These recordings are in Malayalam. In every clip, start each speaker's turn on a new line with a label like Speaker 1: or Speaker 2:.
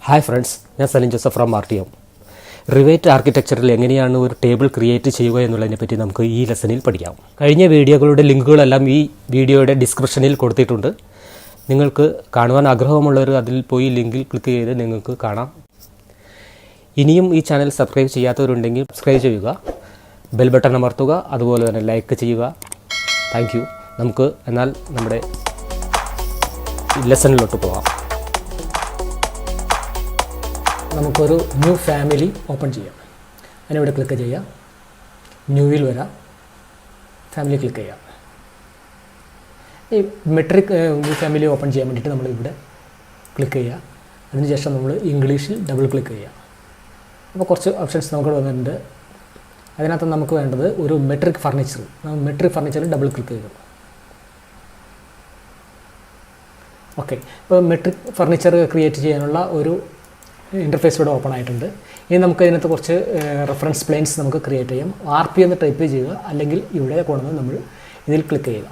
Speaker 1: Hi friends, ഞാൻ സലിൻ ജോസഫ് ഫ്രം RTM. റിവേറ്റ് ആർക്കിടെക്ചറിൽ എങ്ങനെയാണ് ഒരു ടേബിൾ ക്രിയേറ്റ് ചെയ്യുക എന്നുള്ളതിനെപ്പറ്റി നമുക്ക് ഈ ലെസണിൽ പഠിക്കാം. കഴിഞ്ഞ വീഡിയോകളുടെ ലിങ്കുകളെല്ലാം ഈ വീഡിയോയുടെ ഡിസ്ക്രിപ്ഷനിൽ കൊടുത്തിട്ടുണ്ട്. നിങ്ങൾക്ക് കാണുവാൻ ആഗ്രഹമുള്ളവർ അതിൽ പോയി ലിങ്കിൽ ക്ലിക്ക് ചെയ്ത് നിങ്ങൾക്ക് കാണാം. ഇനിയും ഈ ചാനൽ സബ്സ്ക്രൈബ് ചെയ്യാത്തവരുണ്ടെങ്കിൽ സബ്സ്ക്രൈബ് ചെയ്യുക, ബെൽ ബട്ടൺ അമർത്തുക, അതുപോലെ തന്നെ ലൈക്ക് ചെയ്യുക. Thank you. നമുക്ക് എന്നാൽ നമ്മുടെ ലെസണിലോട്ട് പോകാം. നമുക്കൊരു ന്യൂ ഫാമിലി ഓപ്പൺ ചെയ്യാം. അതിനിവിടെ ക്ലിക്ക് ചെയ്യാം, ന്യൂവിൽ വരാം, ഫാമിലി ക്ലിക്ക് ചെയ്യാം. ഈ മെട്രിക് ന്യൂ ഫാമിലി ഓപ്പൺ ചെയ്യാൻ വേണ്ടിയിട്ട് നമ്മൾ ഇവിടെ ക്ലിക്ക് ചെയ്യുക. അതിനുശേഷം നമ്മൾ ഇംഗ്ലീഷിൽ ഡബിൾ ക്ലിക്ക് ചെയ്യുക. അപ്പോൾ കുറച്ച് ഓപ്ഷൻസ് നമുക്ക് വന്നിട്ടുണ്ട്. അതിനകത്ത് നമുക്ക് വേണ്ടത് ഒരു മെട്രിക് ഫർണിച്ചർ. നമ്മൾ മെട്രിക് ഫർണിച്ചറിൽ ഡബിൾ ക്ലിക്ക് ചെയ്തു. ഓക്കെ, ഇപ്പോൾ മെട്രിക് ഫർണിച്ചർ ക്രിയേറ്റ് ചെയ്യാനുള്ള ഒരു ഇൻ്റർഫേസ് ഇവിടെ ഓപ്പൺ ആയിട്ടുണ്ട്. ഇനി നമുക്ക് ഇതിനകത്ത് കുറച്ച് റെഫറൻസ് പ്ലെയിൻസ് നമുക്ക് ക്രിയേറ്റ് ചെയ്യാം. RP എന്ന് ടൈപ്പ് ചെയ്യുക, അല്ലെങ്കിൽ ഇവിടെ കൊണ്ടുവന്ന് നമ്മൾ ഇതിൽ ക്ലിക്ക് ചെയ്യുക.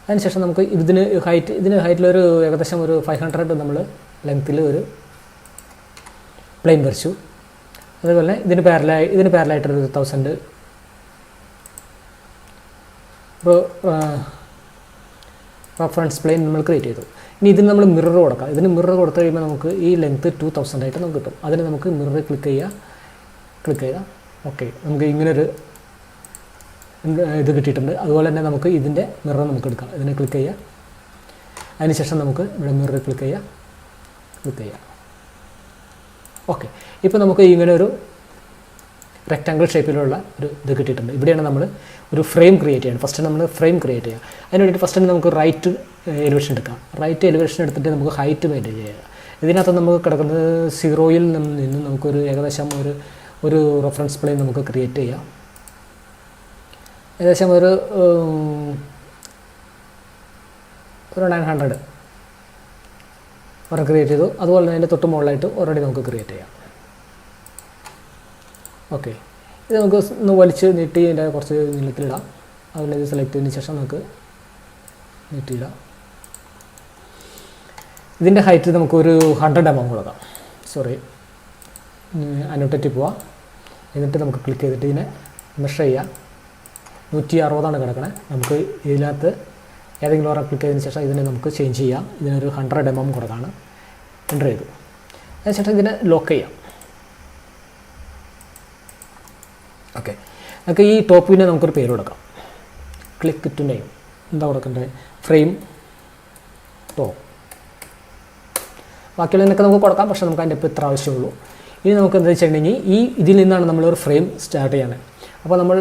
Speaker 1: അതിനുശേഷം നമുക്ക് ഇതിന് ഹൈറ്റിലൊരു ഏകദേശം ഒരു 500 നമ്മൾ ലെങ്ത്തിൽ ഒരു പ്ലെയിൻ വരച്ചു. അതുപോലെ ഇതിന് പാരലായിട്ടൊരു 1000 റെഫറൻസ് പ്ലെയിൻ നമ്മൾ ക്രിയേറ്റ് ചെയ്തു. ഇനി ഇതിന് നമ്മൾ മിറർ കൊടുക്കാം. ഇതിന് മിറർ കൊടുത്തു കഴിയുമ്പോൾ നമുക്ക് ഈ ലെങ്ത്ത് 2000 ആയിട്ട് നമുക്ക് കിട്ടും. അതിന് നമുക്ക് മിറർ ക്ലിക്ക് ചെയ്യുക. ഓക്കെ, നമുക്ക് ഇങ്ങനൊരു ഇത് കിട്ടിയിട്ടുണ്ട്. അതുപോലെ തന്നെ നമുക്ക് ഇതിൻ്റെ മിറർ നമുക്ക് എടുക്കാം. ഇതിനെ ക്ലിക്ക് ചെയ്യുക. അതിനുശേഷം നമുക്ക് ഇവിടെ മിറർ ക്ലിക്ക് ചെയ്യുക. ഓക്കെ, ഇപ്പോൾ നമുക്ക് ഇങ്ങനെ ഒരു റെക്റ്റാങ്കിൾ ഷേപ്പിലുള്ള ഒരു ഇത് കിട്ടിയിട്ടുണ്ട്. ഇവിടെയാണ് നമ്മൾ ഒരു ഫ്രെയിം ക്രിയേറ്റ് ചെയ്യണം. ഫസ്റ്റ് നമ്മൾ ഫ്രെയിം ക്രിയേറ്റ് ചെയ്യുക. അതിന് വേണ്ടിയിട്ട് ഫസ്റ്റ് നമുക്ക് റൈറ്റ് എലിവേഷൻ എടുക്കാം. റൈറ്റ് എലിവേഷൻ എടുത്തിട്ട് നമുക്ക് ഹൈറ്റ് മെയിൻറ്റെയിൻ ചെയ്യുക. ഇതിനകത്ത് നമുക്ക് കിടക്കുന്നത് 0യിൽ നിന്ന് നമുക്കൊരു ഏകദേശം ഒരു റെഫറൻസ് പ്ലെയിൻ നമുക്ക് ക്രിയേറ്റ് ചെയ്യാം. ഏകദേശം ഒരു 900 ഒരെണ്ണം ക്രിയേറ്റ് ചെയ്തു. അതുപോലെ തന്നെ അതിൻ്റെ തൊട്ട് മുകളിലായിട്ട് ഓൾറെഡി നമുക്ക് ക്രിയേറ്റ് ചെയ്യാം. ഓക്കെ, ഇത് നമുക്ക് ഒന്ന് വലിച്ച് നീട്ടി അതിൻ്റെ കുറച്ച് നീളത്തിലിടാം. അതുപോലെ ഇത് സെലക്ട് ചെയ്തതിന് ശേഷം നമുക്ക് നീട്ടിയിടാം. ഇതിൻ്റെ ഹൈറ്റ് നമുക്കൊരു 100 mm കൊടുക്കാം. അനോട്ടേറ്റ് പോവാം. എന്നിട്ട് നമുക്ക് ക്ലിക്ക് ചെയ്തിട്ട് ഇതിനെ മെഷർ ചെയ്യാം. 160 കിടക്കണേ. നമുക്ക് ഇതിനകത്ത് ഏതെങ്കിലും ഒരെണ്ണം ക്ലിക്ക് ചെയ്തതിന് ശേഷം ഇതിനെ നമുക്ക് ചേഞ്ച് ചെയ്യാം. ഇതിനൊരു 100 mm കൊടുക്കാണ്. എൻ്റർ ചെയ്തു. അതിനുശേഷം ഇതിനെ ലോക്ക് ചെയ്യാം. ഓക്കെ, നമുക്ക് ഈ ടോപ്പിനെ നമുക്കൊരു പേര് കൊടുക്കാം. Click to name. എന്താ കൊടുക്കേണ്ടത്? Frame top. ബാക്കിയുള്ളതിനൊക്കെ നമുക്ക് കൊടുക്കാം, പക്ഷേ നമുക്ക് അതിൻ്റെ ഇപ്പോൾ ഇത്ര ആവശ്യമുള്ളൂ. ഇനി നമുക്ക് എന്താ വെച്ചിട്ടുണ്ടെങ്കിൽ ഇതിൽ നിന്നാണ് നമ്മളൊരു ഫ്രെയിം സ്റ്റാർട്ട് ചെയ്യണത്. അപ്പോൾ നമ്മൾ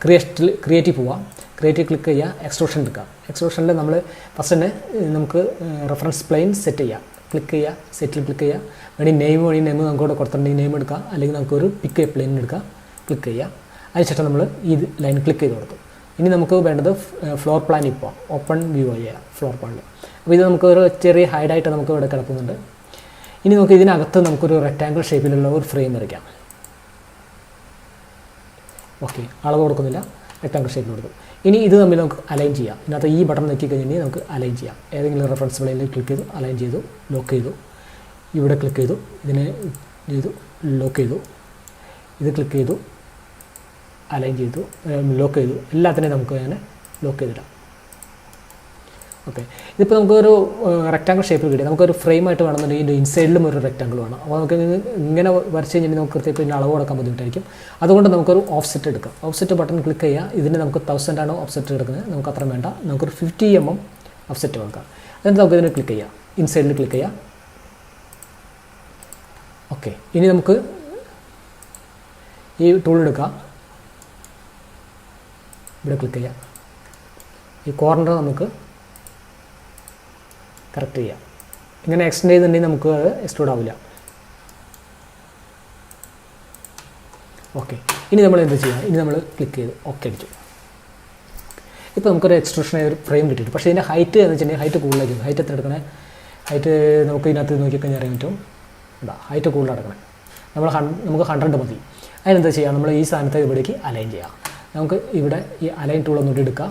Speaker 1: ക്രിയേറ്റീവ് പോവാം. ക്രിയേറ്റീവ് ക്ലിക്ക് ചെയ്യുക, എക്സ്ട്രൂഷൻ എടുക്കുക. എക്സ്ട്രൂഷനിൽ നമ്മൾ ഫസ്റ്റ് തന്നെ നമുക്ക് റെഫറൻസ് പ്ലെയിൻ സെറ്റ് ചെയ്യുക. ക്ലിക്ക് ചെയ്യുക, സെറ്റിൽ ക്ലിക്ക് ചെയ്യുക. നെയിം നമുക്ക് ഇവിടെ കൊടുത്തിട്ടുണ്ടെങ്കിൽ നെയിം എടുക്കുക, അല്ലെങ്കിൽ നമുക്കൊരു പിക്ക് പ്ലെയിൻ എടുക്കുക. ക്ലിക്ക് ചെയ്യുക. അതിനുശേഷം നമ്മൾ ഈ ലൈൻ ക്ലിക്ക് ചെയ്ത് കൊടുത്തു. ഇനി നമുക്ക് വേണ്ടത് ഫ്ലോർ പ്ലാനിൽ പോകാം. ഓപ്പൺ വ്യൂ ചെയ്യുക ഫ്ലോർ പ്ലാനിൽ. അപ്പോൾ ഇത് നമുക്കൊരു ചെറിയ ഹൈഡായിട്ട് നമുക്ക് ഇവിടെ കിടക്കുന്നുണ്ട്. ഇനി നമുക്ക് ഇതിനകത്ത് നമുക്കൊരു റെക്റ്റാങ്കിൾ ഷേപ്പിലുള്ള ഒരു ഫ്രെയിം വരയ്ക്കാം. ഓക്കെ, അളവ് കൊടുക്കുന്നില്ല, റെക്റ്റാങ്കിൾ ഷേപ്പിൽ കൊടുക്കും. ഇനി ഇത് തമ്മിൽ നമുക്ക് അലൈൻ ചെയ്യാം. ഇതിനകത്ത് ഈ ബട്ടൺ നോക്കി കഴിഞ്ഞാൽ നമുക്ക് അലൈൻ ചെയ്യാം. ഏതെങ്കിലും റെഫറൻസ് പ്ലെയിനിൽ ക്ലിക്ക് ചെയ്തു, അലൈൻ ചെയ്തു, ലോക്ക് ചെയ്തു. ഇവിടെ ക്ലിക്ക് ചെയ്തു, ഇതിനെ ചെയ്തു, ലോക്ക് ചെയ്തു. ഇത് ക്ലിക്ക് ചെയ്തു, അലൈൻ ചെയ്തു, ലോക്ക് ചെയ്തു. എല്ലാത്തിനെയും നമുക്ക് അങ്ങനെ ലോക്ക് ചെയ്തിടാം. ഓക്കെ, ഇതിപ്പോൾ നമുക്കൊരു റെക്റ്റാങ്കിൾ ഷേപ്പിൽ കിട്ടി. നമുക്കൊരു ഫ്രെയിമായിട്ട് വേണമെന്നുണ്ടെങ്കിൽ ഇതിൻ്റെ ഇൻസൈഡിലും ഒരു റെക്റ്റാങ്കിൾ വേണം. അപ്പോൾ നമുക്ക് ഇങ്ങനെ വരച്ച് കഴിഞ്ഞാൽ നമുക്ക് കൃത്യമായിട്ട് ഇതിൻ്റെ അളവ് കൊടുക്കാൻ ബുദ്ധിമുട്ടായിരിക്കും. അതുകൊണ്ട് നമുക്കൊരു ഓഫ്സെറ്റ് എടുക്കാം. ഓഫ്സെറ്റ് ബട്ടൺ ക്ലിക്ക് ചെയ്യുക. ഇതിന് നമുക്ക് 1000 ആണ് ഓഫ്സെറ്റ് എടുക്കുന്നത്. നമുക്ക് അത്ര വേണ്ട. നമുക്കൊരു 50 mm ഓഫ്സെറ്റ് കൊടുക്കാം. എന്നിട്ട് നമുക്ക് ഇതിനെ ക്ലിക്ക് ചെയ്യാം. ഇൻസൈഡിൽ ക്ലിക്ക് ചെയ്യാം. ഓക്കെ, ഇനി നമുക്ക് ഈ ടൂൾ എടുക്കാം. ഇവിടെ ക്ലിക്ക് ചെയ്യാം. ഈ കോർണർ നമുക്ക് കറക്റ്റ് ചെയ്യാം. ഇങ്ങനെ എക്സ്റ്റെൻഡ് ചെയ്തിട്ടുണ്ടെങ്കിൽ നമുക്ക് അത് എക്സ്ട്രൂഡ് ആവില്ല. ഓക്കെ, ഇനി നമ്മൾ എന്ത് ചെയ്യാം? ഇനി നമ്മൾ ക്ലിക്ക് ചെയ്ത് ഓക്കെ അടിച്ചു. ഇപ്പോൾ നമുക്കൊരു എക്സ്ട്രൂഷനായ ഒരു ഫ്രെയിം കിട്ടിയിട്ട്. പക്ഷേ ഇതിൻ്റെ ഹൈറ്റ് എന്ന് വെച്ചിട്ടുണ്ടെങ്കിൽ ഹൈറ്റ് കൂടുതലായിരിക്കും. ഹൈറ്റ് എത്ര എടുക്കണേ? ഹൈറ്റ് നമുക്ക് ഇതിനകത്ത് നോക്കിക്കഴിഞ്ഞാൽ അറിയാൻ പറ്റും. ഹൈറ്റ് കൂടുതൽ എടുക്കണേ. നമുക്ക് 100 മതി. അതിനെന്താ ചെയ്യുക? നമ്മൾ ഈ സാധനത്തെ ഇവിടേക്ക് അലൈൻ ചെയ്യാം. നമുക്ക് ഇവിടെ ഈ അലൈൻ ടൂൾ ഒന്നുകൂടി എടുക്കാം.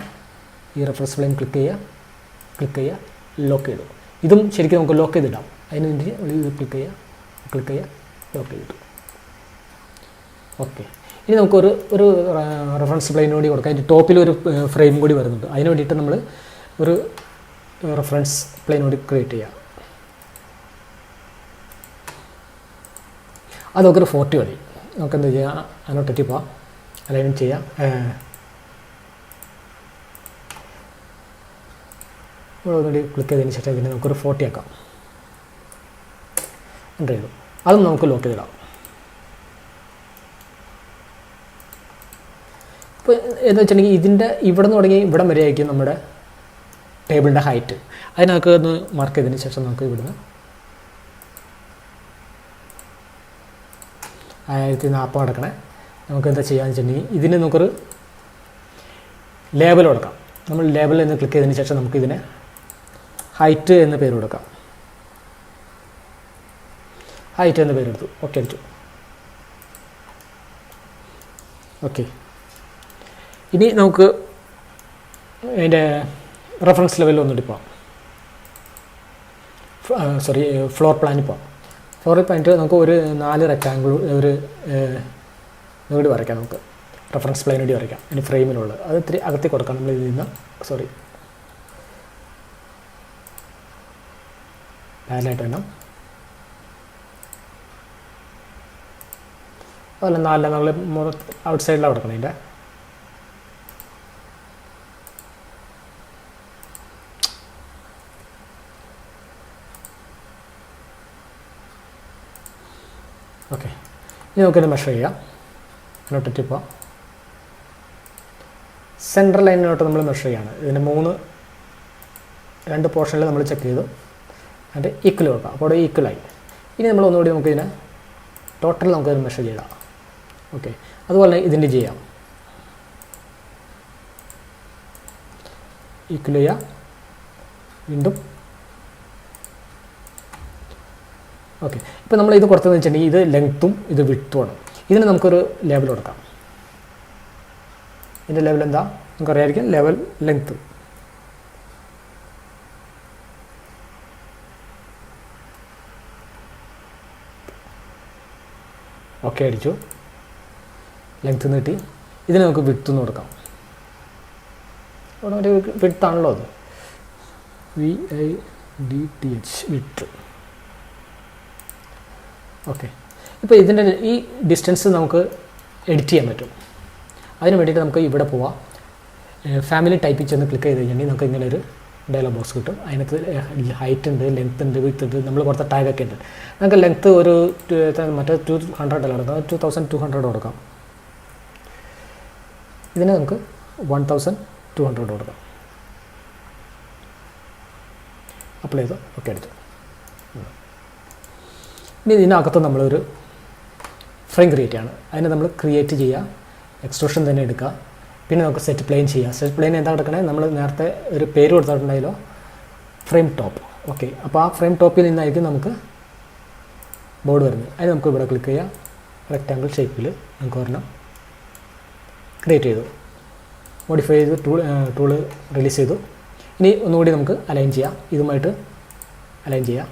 Speaker 1: ഈ റെഫറൻസ് പ്ലെയിൻ ക്ലിക്ക് ചെയ്യുക, ലോക്ക് ചെയ്തു. ഇതും ശരിക്കും നമുക്ക് ലോക്ക് ചെയ്തിടാം. അതിന് വേണ്ടി ഇത് ക്ലിക്ക് ചെയ്യുക ലോക്ക് ചെയ്തിട്ടു. ഓക്കെ, ഇനി നമുക്കൊരു റെഫറൻസ് പ്ലെയിൻ കൂടി കൊടുക്കാം. അതിൻ്റെ ടോപ്പിലൊരു ഫ്രെയിം കൂടി വരുന്നുണ്ട്. അതിന് വേണ്ടിയിട്ട് നമ്മൾ ഒരു റെഫറൻസ് പ്ലെയിൻ കൂടി ക്രിയേറ്റ് ചെയ്യുക. അത് നമുക്കൊരു 40 മതി. നമുക്ക് എന്താ ചെയ്യുക, അനോട്ടേറ്റ് പോവാം, അലൈൻമെൻറ്റ് ചെയ്യാം. ഒന്നുകൂടി ക്ലിക്ക് ചെയ്തതിന് ശേഷം പിന്നെ നമുക്കൊരു 40 ആക്കാം. എൻ്റർ ചെയ്തു. അതും നമുക്ക് ലോക്ക് ചെയ്തിടാം. ഇപ്പോൾ എന്താ വെച്ചിട്ടുണ്ടെങ്കിൽ ഇതിൻ്റെ ഇവിടെ നിന്ന് തുടങ്ങി ഇവിടം വരെ ആയിരിക്കും നമ്മുടെ ടേബിളിൻ്റെ ഹൈറ്റ്. അതിനൊക്കെ ഒന്ന് മാർക്ക് ചെയ്തതിന് ശേഷം നമുക്ക് ഇവിടുന്ന് 1040 അടക്കണേ. നമുക്ക് എന്താ ചെയ്യാന്ന് വെച്ചിട്ടുണ്ടെങ്കിൽ ഇതിന് നമുക്കൊരു ലേബൽ കൊടുക്കാം. നമ്മൾ ലേബലിൽ നിന്ന് ക്ലിക്ക് ചെയ്തതിന് ശേഷം നമുക്കിതിനെ ഹൈറ്റ് എന്ന പേര് കൊടുക്കാം. ഹൈറ്റ് എന്ന പേരെടുത്തു. ഓക്കെ അടിച്ചു. ഓക്കെ, ഇനി നമുക്ക് അതിൻ്റെ റെഫറൻസ് ലെവലിൽ ഒന്നുകൂടി പോകാം. ഫ്ലോർ പ്ലാനിൽ പോകാം. ഫ്ലോറിൽ പ്ലാനിട്ട് നമുക്ക് ഒരു 4 റെക്റ്റാങ്കിൾ ഒരു ഇവിടെ വരയ്ക്കാം. നമുക്ക് റെഫറൻസ് പ്ലെയിൻ കൂടി വരയ്ക്കാം. അതിന് ഫ്രെയിമിലുള്ളത് അത് ഇത്തിരി അകത്തി കൊടുക്കാം. നമ്മൾ ഇതിൽ നിന്ന് പാരലായിട്ട് വേണം. അതല്ല 4 നമ്മൾ ഔട്ട് സൈഡിലാണ് കൊടുക്കണം. ഇതിൻ്റെ ഓക്കെ, ഇനി നമുക്കിത് മെഷർ ചെയ്യാം. നോട്ടിട്ട് ഇപ്പോൾ സെൻട്രൽ ലൈനിലോട്ട് നമ്മൾ മെഷർ ചെയ്യാണ്. ഇതിൻ്റെ 2 പോർഷനിൽ നമ്മൾ ചെക്ക് ചെയ്തു. അതിൻ്റെ ഈക്വൽ കൊടുക്കാം. അപ്പോൾ അവിടെ ഈക്വലായി. ഇനി നമ്മൾ ഒന്നുകൂടി നമുക്കിതിനെ ടോട്ടൽ നമുക്കത് മെഷർ ചെയ്യാം. ഓക്കെ, അതുപോലെ ഇതിൻ്റെ ചെയ്യാം. ഈക്വൽ ചെയ്യുക, വീണ്ടും. ഓക്കെ, ഇപ്പോൾ നമ്മൾ ഇത് കൊടുത്തതെന്ന് വെച്ചിട്ടുണ്ടെങ്കിൽ ഇത് ലെങ്ത്തും ഇത് വിഡ്ത്തുമാണ്. ഇതിന് നമുക്കൊരു ലേബൽ കൊടുക്കാം. ഇതിൻ്റെ ലെവൽ എന്താ നമുക്കറിയാമായിരിക്കും. Level length. ഓക്കെ അടിച്ചു. ലെങ്ത്ത് നീട്ടി. ഇതിന് നമുക്ക് വിഡ്ത്ത് എന്ന് കൊടുക്കാം. അവിടെ ഒരു വിഡ്ത്താണല്ലോ അത്. VIDTH width. ഓക്കെ, ഇപ്പോൾ ഇതിൻ്റെ ഈ ഡിസ്റ്റൻസ് നമുക്ക് എഡിറ്റ് ചെയ്യാൻ പറ്റും. അതിന് വേണ്ടിയിട്ട് നമുക്ക് ഇവിടെ പോവാം. ഫാമിലി ടൈപ്പിൽ ചെന്ന് ക്ലിക്ക് ചെയ്ത് കഴിഞ്ഞിട്ടുണ്ടെങ്കിൽ നമുക്ക് ഇങ്ങനെ ഒരു ഡയലോഗ് ബോക്സ് കിട്ടും. അതിനകത്ത് ഹൈറ്റ് ഉണ്ട്, ലെങ്ത്ത് ഉണ്ട്, വിഡ്ത്ത് ഉണ്ട്. നമ്മൾ കൊടുത്ത ടാഗൊക്കെ ഉണ്ട്. നമുക്ക് ലെങ്ത്ത് ഒരു മറ്റേ 200 കൊടുക്കാം. 2200 കൊടുക്കാം. ഇതിന് നമുക്ക് 1200 കൊടുക്കാം. അപ്ലൈ ചെയ്തു. ഓക്കെ എടുത്തു. ഇനി ഇതിനകത്ത് നമ്മളൊരു ഫ്രെയിം ക്രിയേറ്റ് ചെയ്യാണ്. അതിനെ നമ്മൾ ക്രിയേറ്റ് ചെയ്യുക. എക്സ്ട്രൂഷൻ തന്നെ എടുക്കുക. പിന്നെ നമുക്ക് സെറ്റ് പ്ലെയിൻ ചെയ്യുക. സെറ്റ് പ്ലെയിൻ എന്താ എടുക്കണേ, നമ്മൾ നേരത്തെ ഒരു പേര് കൊടുത്തിട്ടുണ്ടായല്ലോ, ഫ്രെയിം ടോപ്പ്. ഓക്കെ, അപ്പോൾ ആ ഫ്രെയിം ടോപ്പിൽ നിന്നായിരിക്കും നമുക്ക് ബോർഡ് വരുന്നത്. അതിന് നമുക്ക് ഇവിടെ ക്ലിക്ക് ചെയ്യാം. റെക്റ്റാങ്കിൾ ഷേപ്പിൽ നമുക്ക് ഒരെണ്ണം ക്രിയേറ്റ് ചെയ്തു. മോഡിഫൈ ചെയ്ത് ടൂള് റിലീസ് ചെയ്തു. ഇനി ഒന്നുകൂടി നമുക്ക് അലൈൻ ചെയ്യാം. ഇതുമായിട്ട് അലൈൻ ചെയ്യാം.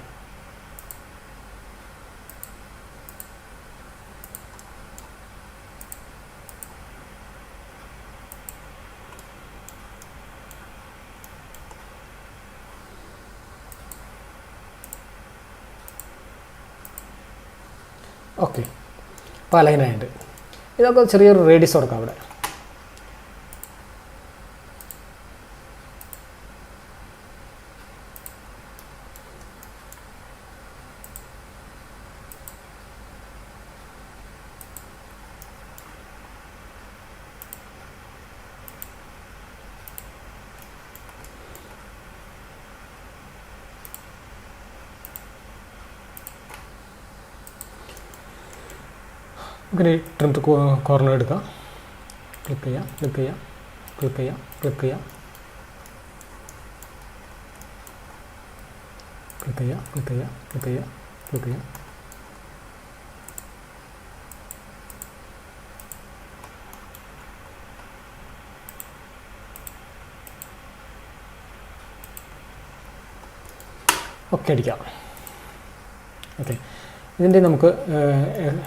Speaker 1: ഓക്കെ, അപ്പോൾ അലൈനായിട്ട് ഇതൊക്കെ ചെറിയൊരു റേഡിയസ് കൊടുക്കാം അവിടെ. ഇങ്ങനെ ട്രിം ടു കോർണർ എടുക്കുക. ക്ലിക്ക് ചെയ്യുക, ക്ലിക്ക് ചെയ്യുക, ക്ലിക്ക് ചെയ്യുക, ക്ലിക്ക് ചെയ്യുക, ക്ലിക്ക് ചെയ്യുക, ക്ലിക്ക് ചെയ്യുക, ക്ലിക്ക് ചെയ്യുക, ക്ലിക്ക് ചെയ്യുക. ഓക്കെ അടിക്കാം. ഓക്കെ, ഇതിൻ്റെ നമുക്ക്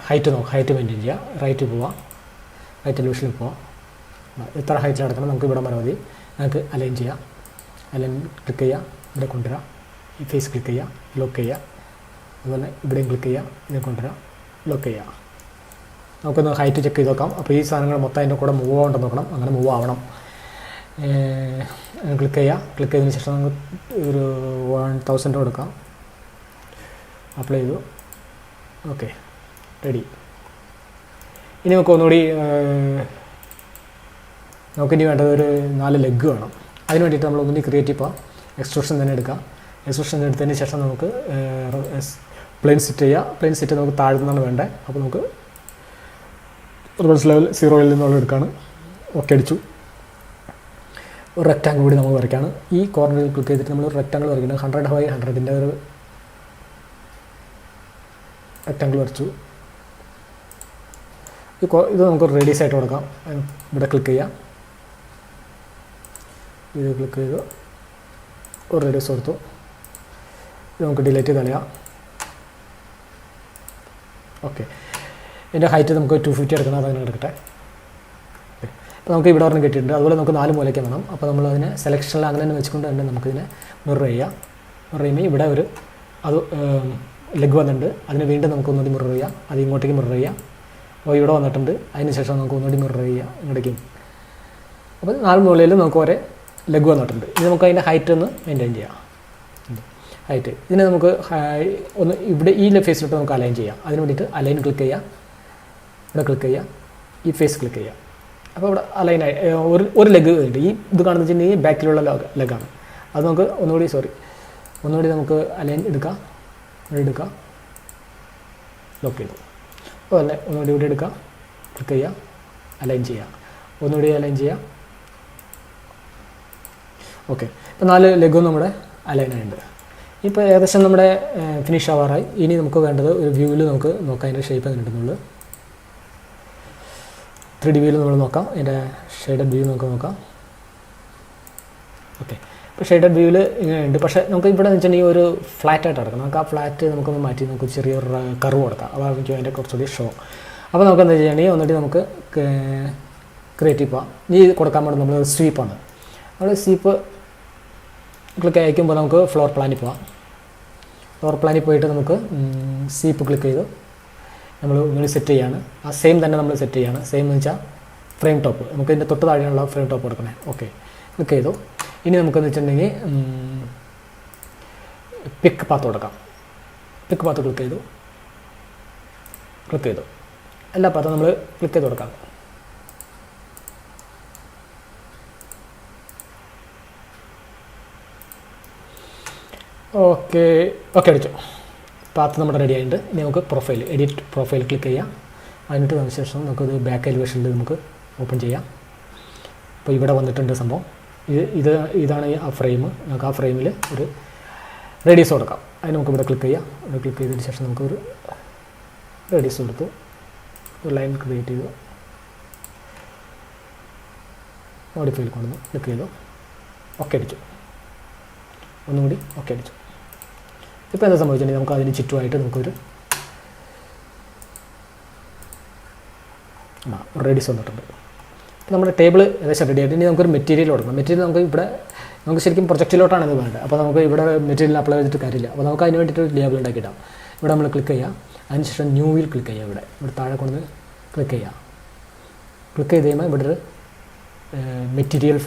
Speaker 1: ഹൈറ്റ് നോക്കാം. ഹൈറ്റ് മെയിൻറ്റെയിൻ ചെയ്യുക. റൈറ്റ് പോവാം, റൈറ്റ് എലിവേഷനിൽ പോവാം. എത്ര ഹൈറ്റിൽ നടക്കണം നമുക്ക് ഇവിടെ മതി. നമുക്ക് അലൈൻ ചെയ്യാം. അലൈൻ ക്ലിക്ക് ചെയ്യുക, ഇവിടെ കൊണ്ടുവരാം. ഈ ഫേസ് ക്ലിക്ക് ചെയ്യുക, ലോക്ക് ചെയ്യുക. അതുപോലെ ഇവിടെയും ക്ലിക്ക് ചെയ്യുക, ഇതിനെ കൊണ്ടുവരാം, ലോക്ക് ചെയ്യുക. നമുക്കൊന്ന് ഹൈറ്റ് ചെക്ക് ചെയ്ത് നോക്കാം. അപ്പോൾ ഈ സാധനങ്ങൾ മൊത്തം അതിൻ്റെ കൂടെ മൂവ് ആവുന്നുണ്ടെന്ന് നോക്കണം. അങ്ങനെ മൂവ് ആവണം. ക്ലിക്ക് ചെയ്യുക. ക്ലിക്ക് ചെയ്തതിന് ശേഷം നമുക്ക് ഒരു 1000 കൊടുക്കാം. അപ്ലൈ ചെയ്തു. Okay, ready. ഇനി നമുക്ക് ഒന്നുകൂടി നമുക്കിനി വേണ്ടത് ഒരു 4 ലെഗ് വേണം. അതിന് വേണ്ടിയിട്ട് നമ്മൾ ഒന്നുകൂടി ക്രിയേറ്റീവ് പോകാം. എക്സ്ട്രൂഷൻ തന്നെ എടുക്കാം. എക്സ്ട്രൂഷൻ എടുത്തതിന് ശേഷം നമുക്ക് പ്ലെയിൻ സെറ്റ് ചെയ്യുക. പ്ലെയിൻ സെറ്റ് നമുക്ക് താഴ്ന്നാണ് വേണ്ടത്. അപ്പോൾ നമുക്ക് റിവേഴ്സ് ലെവൽ 0 നിന്നുള്ള എടുക്കുകയാണ്. ഓക്കെ അടിച്ചു. ഒരു റെക്റ്റാങ്കിൾ കൂടി നമ്മൾ വരയ്ക്കുകയാണ്. ഈ കോർണറിൽ ക്ലിക്ക് ചെയ്തിട്ട് നമ്മൾ ഒരു റെക്റ്റാങ്കിൾ വരയ്ക്കുന്നത് 100 × 100 ഒരു റെക്റ്റാങ്കിൾ വരച്ചു. ഇത് നമുക്ക് റേഡിയസ് ആയിട്ട് കൊടുക്കാം. ഇവിടെ ക്ലിക്ക് ചെയ്യാം. ഇത് ക്ലിക്ക് ചെയ്തു, ഒരു റേഡിയസ് കൊടുത്തു. ഇത് നമുക്ക് ഡിലീറ്റ് ചെയ്ത് കളയാം. ഓക്കെ, ഇതിൻ്റെ ഹൈറ്റ് നമുക്ക് 250 എടുക്കണം. അതങ്ങനെ എടുക്കട്ടെ. അപ്പോൾ നമുക്ക് ഇവിടെ ഒരെണ്ണം കിട്ടിയിട്ടുണ്ട്. അതുപോലെ നമുക്ക് 4 മൂലയ്ക്ക് വേണം. അപ്പോൾ നമ്മൾ അതിനെ സെലക്ഷനിൽ അങ്ങനെ തന്നെ വെച്ചുകൊണ്ട് തന്നെ നമുക്കിതിനെ മിറർ ചെയ്യാം. മിറർ ചെയ്യുമ്പോൾ ഇവിടെ ഒരു അത് ലെഗ് വന്നിട്ടുണ്ട്. അതിന് വീണ്ടും നമുക്ക് ഒന്നുകൂടി മിറർ ചെയ്യാം. അത് ഇങ്ങോട്ടേക്ക് മിറർ ചെയ്യാം. അപ്പോൾ ഇവിടെ വന്നിട്ടുണ്ട്. അതിന് ശേഷം നമുക്ക് ഒന്നുകൂടി മിറർ ചെയ്യാം ഇങ്ങോട്ടേക്കും. അപ്പോൾ 4 മൂലയിലും നമുക്ക് ഒരേ ലെഗ് വന്നിട്ടുണ്ട്. ഇനി നമുക്ക് അതിൻ്റെ ഹൈറ്റ് ഒന്ന് മെയിൻറ്റെയിൻ ചെയ്യാം. ഹൈറ്റ് ഇതിനെ നമുക്ക് ഒന്ന് ഇവിടെ ഈ ഫേസിലോട്ട് നമുക്ക് അലൈൻ ചെയ്യാം. അതിന് വേണ്ടിയിട്ട് അലൈൻ ക്ലിക്ക് ചെയ്യുക, ഇവിടെ ക്ലിക്ക് ചെയ്യുക, ഈ ഫേസ് ക്ലിക്ക് ചെയ്യുക. അപ്പോൾ ഇവിടെ അലൈനായി ഒരു ലെഗ് ഉണ്ട്. ഈ ഇത് കാണുന്ന വെച്ചിട്ടുണ്ടെങ്കിൽ ബാക്കിലുള്ള ലെഗാണ്. അത് നമുക്ക് ഒന്നുകൂടി നമുക്ക് അലൈൻ എടുക്കാം. ഇവിടെ എടുക്കാം, ലോക്ക് ചെയ്തു. അപ്പോൾ തന്നെ ഒന്നുകൂടി ഇവിടെ എടുക്കാം, ക്ലിക്ക് ചെയ്യുക, അലൈൻ ചെയ്യുക, ഒന്നുകൂടി അലൈൻ ചെയ്യുക. ഓക്കെ, ഇപ്പോൾ 4 ലെഗും നമ്മുടെ അലൈനായിട്ടുണ്ട്. ഇപ്പോൾ ഏകദേശം നമ്മുടെ ഫിനിഷ് ആവാറായി. ഇനി നമുക്ക് വേണ്ടത് ഒരു വ്യൂവിൽ നമുക്ക് നോക്കാം അതിൻ്റെ ഷേപ്പ് എങ്ങനെ ഉണ്ടെന്നുള്ളത്. 3D വ്യൂവിൽ നമ്മൾ നോക്കാം. അതിൻ്റെ ഷെയ്ഡഡ് വ്യൂ നമുക്ക് നോക്കാം. ഓക്കെ, ഇപ്പോൾ ഷെയ്ഡഡ് വ്യൂവിൽ ഇങ്ങനെ ഉണ്ട്. പക്ഷേ നമുക്ക് ഇവിടെ വെച്ചിട്ടുണ്ടെങ്കിൽ ഒരു ഫ്ലാറ്റായിട്ട് കിടക്കണം. നമുക്ക് ആ ഫ്ലാറ്റ് നമുക്കൊന്ന് മാറ്റി നമുക്ക് ചെറിയൊരു കർവ് കൊടുക്കാം. അതായിരിക്കും അതിൻ്റെ കുറച്ചുകൂടി ഷോ. അപ്പോൾ നമുക്ക് എന്താ ചെയ്യുകയാണെങ്കിൽ ഒന്നിട്ട് നമുക്ക് ക്രിയേറ്റീവ് പോകാം. ഈ കൊടുക്കാൻ വേണ്ടി നമ്മൾ സ്വീപ്പാണ്. അവിടെ സ്വീപ്പ് ക്ലിക്ക് അയക്കുമ്പോൾ നമുക്ക് ഫ്ലോർ പ്ലാനിൽ പോകാം. ഫ്ലോർ പ്ലാനിൽ പോയിട്ട് നമുക്ക് സ്വീപ്പ് ക്ലിക്ക് ചെയ്തു നമ്മൾ ഇങ്ങനെ സെറ്റ് ചെയ്യാണ്. ആ സെയിം തന്നെ നമ്മൾ സെറ്റ് ചെയ്യാണ്. സെയിം എന്ന് വെച്ചാൽ ഫ്രെയിം ടോപ്പ് നമുക്ക് ഇതിൻ്റെ തൊട്ട് താഴെയുള്ള ഫ്രെയിം ടോപ്പ് കൊടുക്കണേ. ഓക്കെ, ക്ലിക്ക് ചെയ്തു. ഇനി നമുക്കെന്ന് വെച്ചിട്ടുണ്ടെങ്കിൽ പിക്ക് പാത്ത് കൊടുക്കാം. പിക്ക് പാത്ത് ക്ലിക്ക് ചെയ്തു. എല്ലാ പാത്തും നമ്മൾ ക്ലിക്ക് ചെയ്ത് കൊടുക്കാം. ഓക്കെ അടിച്ചു. പാത്ത് നമ്മുടെ റെഡി ആയിട്ടുണ്ട്. ഇനി നമുക്ക് എഡിറ്റ് പ്രൊഫൈൽ ക്ലിക്ക് ചെയ്യാം. അതിനിട്ട് വന്ന ശേഷം നമുക്കത് ബാക്ക് എലിവേഷനിൽ നമുക്ക് ഓപ്പൺ ചെയ്യാം. അപ്പോൾ ഇവിടെ വന്നിട്ടുണ്ട് സംഭവം. ഇതാണ് ആ ഫ്രെയിം. നമുക്ക് ആ ഫ്രെയിമിൽ ഒരു റേഡിയസ് കൊടുക്കാം. അതിന് നമുക്ക് ഇവിടെ ക്ലിക്ക് ചെയ്യാം. ഇവിടെ ക്ലിക്ക് ചെയ്തതിന് ശേഷം നമുക്കൊരു റേഡിയസ് കൊടുത്തു, ഒരു ലൈൻ ക്രിയേറ്റ് ചെയ്തു, മോഡിഫൈയിൽ കൊണ്ടുവന്നു, ക്ലിക്ക് ചെയ്തു, ഓക്കെ അടിച്ചു. ഒന്നുകൂടി ഓക്കെ അടിച്ചു. ഇപ്പോൾ എന്താ സംഭവിച്ചിട്ടുണ്ടെങ്കിൽ നമുക്ക് അതിന് ചുറ്റുമായിട്ട് നമുക്കൊരു റേഡിയസ് വന്നിട്ടുണ്ട്. അപ്പോൾ നമ്മുടെ ടേബിൾ ഏകദേശം റെഡി ആയിട്ട് ഇനി നമുക്കൊരു മെറ്റീരിയൽ കൊടുക്കണം. മെറ്റീരിയൽ നമുക്ക് ശരിക്കും പ്രൊജക്റ്റിലോട്ടാണ് ഇത് വേണ്ടത്. അപ്പോൾ നമുക്ക് ഇവിടെ മെറ്റീരിയൽ അപ്ലൈ ചെയ്തിട്ട് കാര്യമില്ല. അപ്പോൾ നമുക്ക് അതിന് വേണ്ടിയിട്ട് ഒരു ലേബിൾ ഉണ്ടാക്കിയിട്ടാം. ഇവിടെ നമ്മൾ ക്ലിക്ക് ചെയ്യുക. അതിനുശേഷം ന്യൂവിൽ ക്ലിക്ക് ചെയ്യുക. ഇവിടെ താഴെ കൊണ്ട് ക്ലിക്ക് ചെയ്യുക. ക്ലിക്ക് ചെയ്ത് കഴിയുമ്പോൾ ഇവിടെ ഒരു മെറ്റീരിയൽ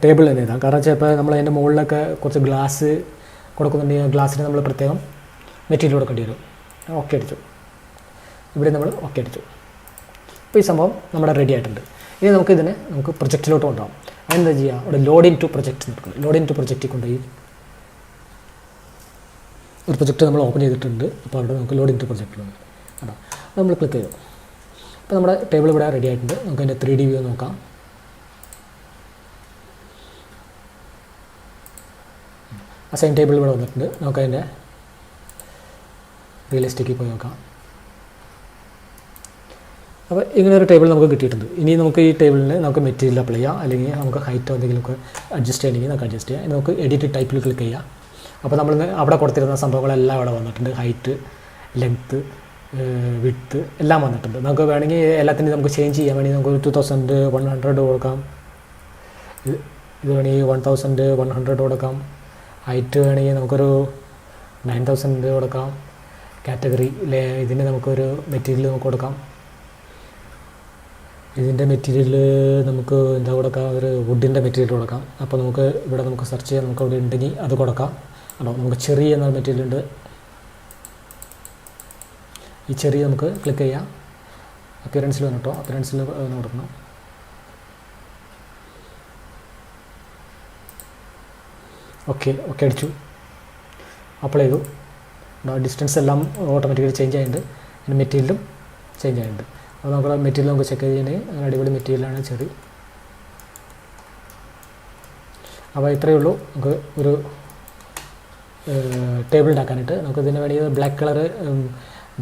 Speaker 1: ടേബിൾ തന്നെ ഇതാണ്. കാരണം വെച്ചാൽ ഇപ്പോൾ നമ്മൾ അതിൻ്റെ മുകളിലൊക്കെ കുറച്ച് ഗ്ലാസ് കൊടുക്കുന്നുണ്ടെങ്കിൽ ഗ്ലാസ്സിന് നമ്മൾ പ്രത്യേകം മെറ്റീരിയൽ കൊടുക്കേണ്ടി വരും. ഓക്കെ അടിച്ചു. ഇവിടെ നമ്മൾ ഓക്കെ അടിച്ചു. ഇപ്പോൾ ഈ സംഭവം നമ്മുടെ റെഡി ആയിട്ടുണ്ട്. ഇനി നമുക്ക് പ്രൊജക്റ്റിലോട്ട് കൊണ്ടുപോകാം. അതെന്താ ചെയ്യുക? അവിടെ ലോഡ് ഇൻ ടു പ്രൊജക്റ്റ് നിൽക്കുന്നത്. ലോഡ് ഇൻ ടു പ്രൊജക്റ്റിൽ കൊണ്ടുപോയി ഒരു പ്രൊജക്റ്റ് നമ്മൾ ഓപ്പൺ ചെയ്തിട്ടുണ്ട്. അപ്പോൾ അവിടെ നമുക്ക് ലോഡ് ഇൻ ടു പ്രൊജക്റ്റിലുണ്ട്. അപ്പോൾ നമ്മൾ ക്ലിക്ക് ചെയ്തു. അപ്പോൾ നമ്മുടെ ടേബിൾ ഇവിടെ റെഡി ആയിട്ടുണ്ട്. നമുക്ക് അതിൻ്റെ 3D വ്യൂ നോക്കാം. അസൈൻ ടേബിൾ ഇവിടെ വന്നിട്ടുണ്ട്. നമുക്കതിൻ്റെ റിയലിസ്റ്റിക്കിൽ പോയി നോക്കാം. അപ്പോൾ ഇങ്ങനെ ഒരു ടേബിൾ നമുക്ക് കിട്ടിയിട്ടുണ്ട്. ഇനി നമുക്ക് ഈ ടേബിളിന് നമുക്ക് മെറ്റീരിയൽ അപ്ലൈ ചെയ്യാം, അല്ലെങ്കിൽ നമുക്ക് ഹൈറ്റോ എന്തെങ്കിലുമൊക്കെ അഡ്ജസ്റ്റ് ചെയ്യണമെങ്കിൽ നമുക്ക് അഡ്ജസ്റ്റ് ചെയ്യാം. നമുക്ക് എഡിറ്റ് ടൈപ്പിൽ ക്ലിക്ക് ചെയ്യാം. അപ്പോൾ നമ്മൾ അവിടെ കൊടുത്തിരുന്ന സംഭവങ്ങളെല്ലാം അവിടെ വന്നിട്ടുണ്ട്. ഹൈറ്റ്, ലെങ്ത്ത്, വിഡ്ത്ത് എല്ലാം വന്നിട്ടുണ്ട്. നമുക്ക് വേണമെങ്കിൽ എല്ലാത്തിനും നമുക്ക് ചേഞ്ച് ചെയ്യാൻ വേണമെങ്കിൽ നമുക്ക് 2100 കൊടുക്കാം. ഇത് വേണമെങ്കിൽ 1100 കൊടുക്കാം. ഹൈറ്റ് വേണമെങ്കിൽ നമുക്കൊരു 9000 കൊടുക്കാം. കാറ്റഗറി ഇതിന് നമുക്കൊരു മെറ്റീരിയൽ നമുക്ക് കൊടുക്കാം. ഇതിൻ്റെ മെറ്റീരിയൽ നമുക്ക് എന്താ കൊടുക്കാം, ഒരു വുഡിൻ്റെ മെറ്റീരിയൽ കൊടുക്കാം. അപ്പോൾ നമുക്ക് ഇവിടെ നമുക്ക് സെർച്ച് ചെയ്യാം, നമുക്ക് അവിടെ ഉണ്ടെങ്കിൽ അത് കൊടുക്കാം. അപ്പോൾ നമുക്ക് ചെറി എന്ന മെറ്റീരിയൽ ഉണ്ട്. ഈ ചെറി നമുക്ക് ക്ലിക്ക് ചെയ്യാം. അപ്പിയറൻസിൽ വന്നിട്ടോ, അപ്പിയറൻസിൽ ഒന്ന് കൊടുക്കണം. ഓക്കെ അടിച്ചു, അപ്ലൈ ചെയ്തു. ഡിസ്റ്റൻസ് എല്ലാം ഓട്ടോമാറ്റിക്കലി ചേഞ്ച് ആയിട്ടുണ്ട്. പിന്നെ മെറ്റീരിയലും ചേഞ്ച് ആയിട്ടുണ്ട്. അപ്പോൾ നമുക്ക് മെറ്റീരിയൽ നമുക്ക് ചെക്ക് ചെയ്യണമെങ്കിൽ അങ്ങനെ അടിപൊളി മെറ്റീരിയലാണ് ചെറി. അപ്പോൾ ഇത്രയേ ഉള്ളൂ നമുക്ക് ഒരു ടേബിൾ ഉണ്ടാക്കാനായിട്ട്. നമുക്ക് ഇതിന് വേണമെങ്കിൽ ബ്ലാക്ക് കളർ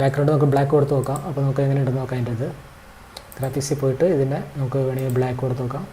Speaker 1: ബാക്ക്ഗ്രൗണ്ട് നമുക്ക് ബ്ലാക്ക് കൊടുത്ത് നോക്കാം. അപ്പോൾ നമുക്ക് എങ്ങനെ ഉണ്ടെന്ന് നോക്കാം. അതിൻ്റെ ഇത് ഗ്രാഫിക്സിൽ പോയിട്ട് ഇതിനെ നമുക്ക് വേണമെങ്കിൽ ബ്ലാക്ക് കൊടുത്ത് നോക്കാം.